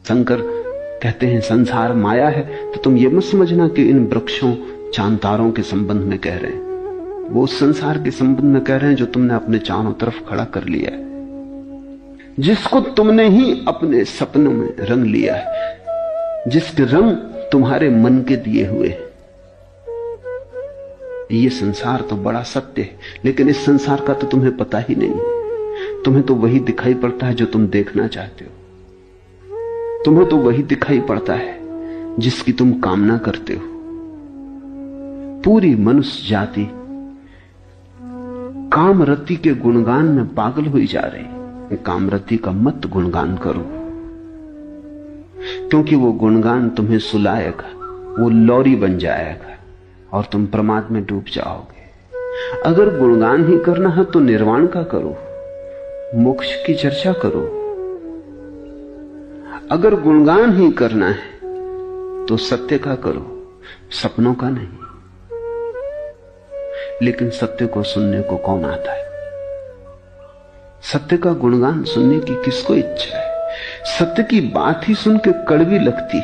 शंकर कहते हैं संसार माया है, तो तुम ये मत समझना कि इन वृक्षों चांद तारों के संबंध में कह रहे हैं। वो उस संसार के संबंध में कह रहे हैं जो तुमने अपने चारों तरफ खड़ा कर लिया है, जिसको तुमने ही अपने सपनों में रंग लिया है, जिसके रंग तुम्हारे मन के दिए हुए हैं। ये संसार तो बड़ा सत्य है, लेकिन इस संसार का तो तुम्हें पता ही नहीं। तुम्हें तो वही दिखाई पड़ता है जो तुम देखना चाहते हो। तुम्हें तो वही दिखाई पड़ता है जिसकी तुम कामना करते हो। पूरी मनुष्य जाति कामरति के गुणगान में पागल हुई जा रही। कामरति का मत गुणगान करो, क्योंकि वो गुणगान तुम्हें सुलाएगा, वो लौरी बन जाएगा और तुम प्रमाद में डूब जाओगे। अगर गुणगान ही करना है तो निर्वाण का करो, मोक्ष की चर्चा करो। अगर गुणगान ही करना है तो सत्य का करो, सपनों का नहीं। लेकिन सत्य को सुनने को कौन आता है? सत्य का गुणगान सुनने की किसको इच्छा है? सत्य की बात ही सुन के कड़वी लगती,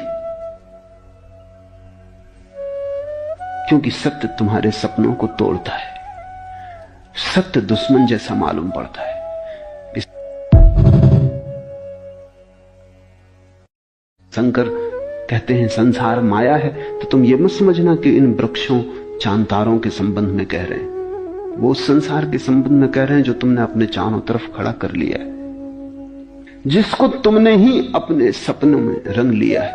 क्योंकि सत्य तुम्हारे सपनों को तोड़ता है। सत्य दुश्मन जैसा मालूम पड़ता है। शंकर कहते हैं संसार माया है, तो तुम ये मत समझना कि इन वृक्षों चांद तारों के संबंध में कह रहे हैं। वो उस संसार के संबंध में कह रहे हैं जो तुमने अपने चारों तरफ खड़ा कर लिया है, जिसको तुमने ही अपने सपनों में रंग लिया है,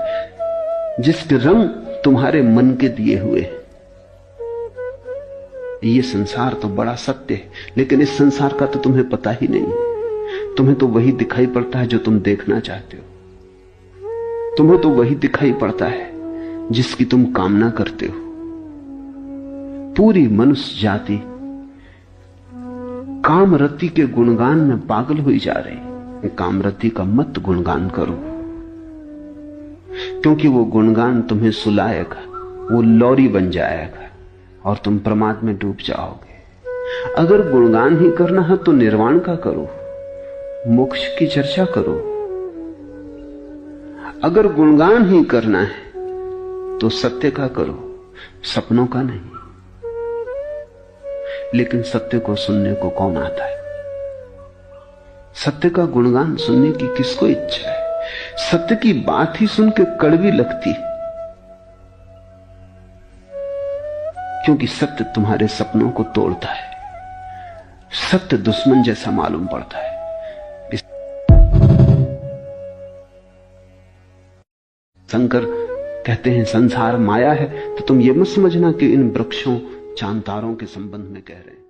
जिसके रंग तुम्हारे मन के दिए हुए हैं। ये संसार तो बड़ा सत्य है, लेकिन इस संसार का तो तुम्हें पता ही नहीं। तुम्हें तो वही दिखाई पड़ता है जो तुम देखना चाहते हो। तुम्हें तो वही दिखाई पड़ता है जिसकी तुम कामना करते हो। पूरी मनुष्य जाति कामरति के गुणगान में पागल हुई जा रही। कामरति का मत गुणगान करो, क्योंकि वो गुणगान तुम्हें सुलाएगा, वो लौरी बन जाएगा और तुम प्रमाद में डूब जाओगे। अगर गुणगान ही करना है तो निर्वाण का करो, मोक्ष की चर्चा करो। अगर गुणगान ही करना है तो सत्य का करो, सपनों का नहीं। लेकिन सत्य को सुनने को कौन आता है? सत्य का गुणगान सुनने की किसको इच्छा है? सत्य की बात ही सुन के कड़वी लगती, क्योंकि सत्य तुम्हारे सपनों को तोड़ता है। सत्य दुश्मन जैसा मालूम पड़ता है। शंकर कहते हैं संसार माया है, तो तुम ये मत समझना कि इन वृक्षों चांद तारों के संबंध में कह रहे हैं।